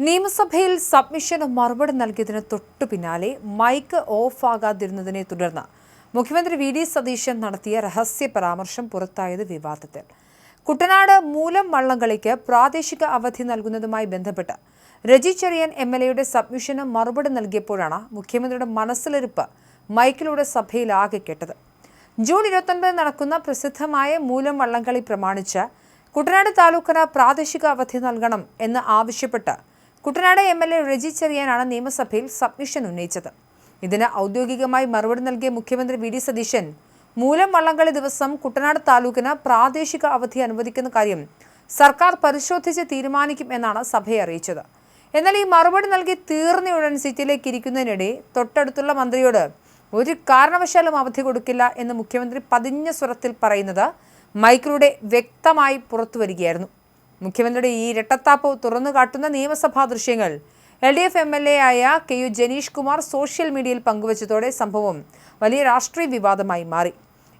നിയമസഭയിൽ സബ്മിഷന് മറുപടി നൽകിയതിന് തൊട്ടു പിന്നാലെ മൈക്ക് ഓഫ് ആകാതിരുന്നതിനെ തുടർന്ന് മുഖ്യമന്ത്രി വി.ഡി. സതീശൻ നടത്തിയ രഹസ്യ പരാമർശം പുറത്തായത് വിവാദത്തിൽ. കുട്ടനാട് മൂലം വള്ളംകളിക്ക് പ്രാദേശിക അവധി നൽകുന്നതുമായി ബന്ധപ്പെട്ട് രജി ചെറിയാൻ എം.എൽ.എയുടെ സബ്മിഷന് മറുപടി നൽകിയപ്പോഴാണ് മുഖ്യമന്ത്രിയുടെ മനസ്സിലിരിപ്പ് മൈക്കിലൂടെ സഭയിലാകെ കേട്ടത്. ജൂൺ 29 നടക്കുന്ന പ്രസിദ്ധമായ മൂലം വള്ളംകളി പ്രമാണിച്ച് കുട്ടനാട് താലൂക്കിന് പ്രാദേശിക അവധി നൽകണം എന്ന് ആവശ്യപ്പെട്ട് കുട്ടനാട് എം.എൽ.എ രജി ചെറിയാനാണ് നിയമസഭയിൽ സബ്മിഷൻ ഉന്നയിച്ചത്. ഇതിന് ഔദ്യോഗികമായി മറുപടി നൽകിയ മുഖ്യമന്ത്രി വി.ഡി. സതീശൻ മൂലം വള്ളംകളി ദിവസം കുട്ടനാട് താലൂക്കിന് പ്രാദേശിക അവധി അനുവദിക്കുന്ന കാര്യം സർക്കാർ പരിശോധിച്ച് തീരുമാനിക്കും എന്നാണ് സഭയെ അറിയിച്ചത്. എന്നാൽ ഈ മറുപടി നൽകി തീർന്നയുടൻ സീറ്റിലേക്ക് ഇരിക്കുന്നതിനിടെ തൊട്ടടുത്തുള്ള മന്ത്രിയോട് ഒരു കാരണവശാലും അവധി കൊടുക്കില്ല എന്ന് മുഖ്യമന്ത്രി പതിഞ്ഞ സ്വരത്തിൽ പറയുന്നത് മൈക്കിലൂടെ വ്യക്തമായി പുറത്തുവരികയായിരുന്നു. മുഖ്യമന്ത്രിയുടെ ഈ ഇരട്ടത്താപ്പ് തുറന്നു കാട്ടുന്ന നിയമസഭാ ദൃശ്യങ്ങൾ LDF MLA ആയ KU ജനീഷ് കുമാർ സോഷ്യൽ മീഡിയയിൽ പങ്കുവച്ചതോടെ സംഭവം വലിയ രാഷ്ട്രീയ വിവാദമായി മാറി.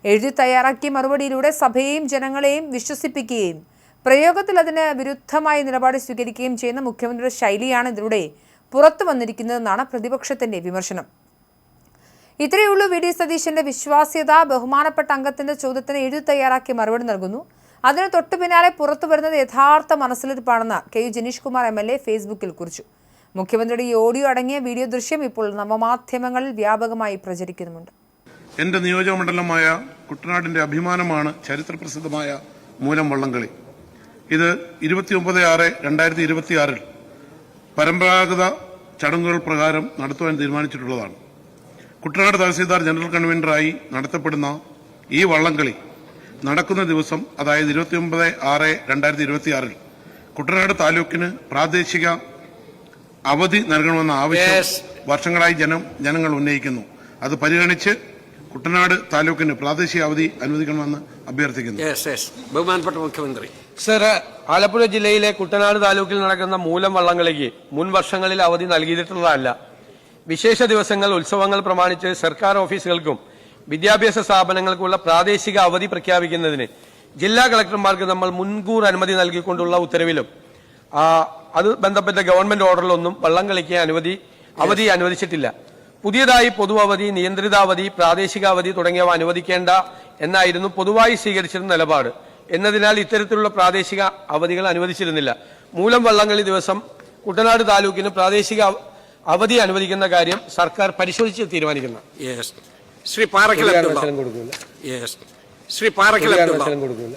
എഴുതി തയ്യാറാക്കിയ മറുപടിയിലൂടെ സഭയെയും ജനങ്ങളെയും വിശ്വസിപ്പിക്കുകയും പ്രയോഗത്തിൽ അതിന് വിരുദ്ധമായ നിലപാട് സ്വീകരിക്കുകയും ചെയ്യുന്ന മുഖ്യമന്ത്രിയുടെ ശൈലിയാണ് ഇതിലൂടെ പുറത്തു വന്നിരിക്കുന്നതെന്നാണ് പ്രതിപക്ഷത്തിന്റെ വിമർശനം. ഇത്രയുള്ളൂ വി.ഡി. സതീശന്റെ വിശ്വാസ്യത. ബഹുമാനപ്പെട്ട അംഗത്തിന്റെ ചോദ്യത്തിന് എഴുതി തയ്യാറാക്കി മറുപടി നൽകുന്നു. അതിന് തൊട്ടു പിന്നാലെ പുറത്തു വരുന്നത് യഥാർത്ഥ മനസ്സിലിരിപ്പാണെന്ന് KU ജനീഷ് കുമാർ MLA ഫേസ്ബുക്കിൽ കുറിച്ചു. മുഖ്യമന്ത്രിയുടെ ഈ ഓഡിയോ അടങ്ങിയ വീഡിയോ ദൃശ്യം ഇപ്പോൾ നവമാധ്യമങ്ങളിൽ വ്യാപകമായി പ്രചരിക്കുന്നുമുണ്ട്. എന്റെ നിയോജകമണ്ഡലമായ കുട്ടനാടിന്റെ അഭിമാനമാണ് ചരിത്രപ്രസിദ്ധമായ മൂലം വള്ളംകളി. ഇത് 29/6/2026 പരമ്പരാഗത ചടങ്ങുകൾ പ്രകാരം നടത്തുവാൻ തീരുമാനിച്ചിട്ടുള്ളതാണ്. കുട്ടനാട് തഹസീൽദാർ ജനറൽ കൺവീനറായി നടത്തപ്പെടുന്ന ഈ വള്ളംകളി നടക്കുന്ന ദിവസം, അതായത് 29/6/2026 കുട്ടനാട് താലൂക്കിന് പ്രാദേശിക അവധി നൽകണമെന്ന ആവശ്യം വർഷങ്ങളായി ജനങ്ങൾ ഉന്നയിക്കുന്നു. അത് പരിഗണിച്ച് കുട്ടനാട് താലൂക്കിന് പ്രാദേശിക അവധി അനുവദിക്കണമെന്ന് അഭ്യർത്ഥിക്കുന്നു. ബഹുമാനപ്പെട്ട മുഖ്യമന്ത്രി. സർ, ആലപ്പുഴ ജില്ലയിലെ കുട്ടനാട് താലൂക്കിൽ നടക്കുന്ന മൂലം വള്ളംകളിക്ക് മുൻ വർഷങ്ങളിൽ അവധി നൽകിയിട്ടുള്ളതല്ല. വിശേഷ ദിവസങ്ങൾ, ഉത്സവങ്ങൾ പ്രമാണിച്ച് സർക്കാർ ഓഫീസുകൾക്കും വിദ്യാഭ്യാസ സ്ഥാപനങ്ങൾക്കുള്ള പ്രാദേശിക അവധി പ്രഖ്യാപിക്കുന്നതിന് ജില്ലാ കളക്ടർമാർക്ക് നമ്മൾ മുൻകൂർ അനുമതി നൽകിക്കൊണ്ടുള്ള ഉത്തരവിലും അത് ബന്ധപ്പെട്ട ഗവൺമെന്റ് ഓർഡറിലൊന്നും വള്ളംകളിക്ക് അവധി അനുവദിച്ചിട്ടില്ല. പുതിയതായി പൊതു അവധി, നിയന്ത്രിതാവധി, പ്രാദേശിക അവധി തുടങ്ങിയവ അനുവദിക്കേണ്ട എന്നായിരുന്നു പൊതുവായി സ്വീകരിച്ചിരുന്ന നിലപാട്. എന്നതിനാൽ ഇത്തരത്തിലുള്ള പ്രാദേശിക അവധികൾ അനുവദിച്ചിരുന്നില്ല. മൂലം വള്ളംകളി ദിവസം കുട്ടനാട് താലൂക്കിന് പ്രാദേശിക അവധി അനുവദിക്കുന്ന കാര്യം സർക്കാർ പരിശോധിച്ച് തീരുമാനിക്കുന്നു. ശ്രീ പാറക്കൽ അബ്ദുള്ള.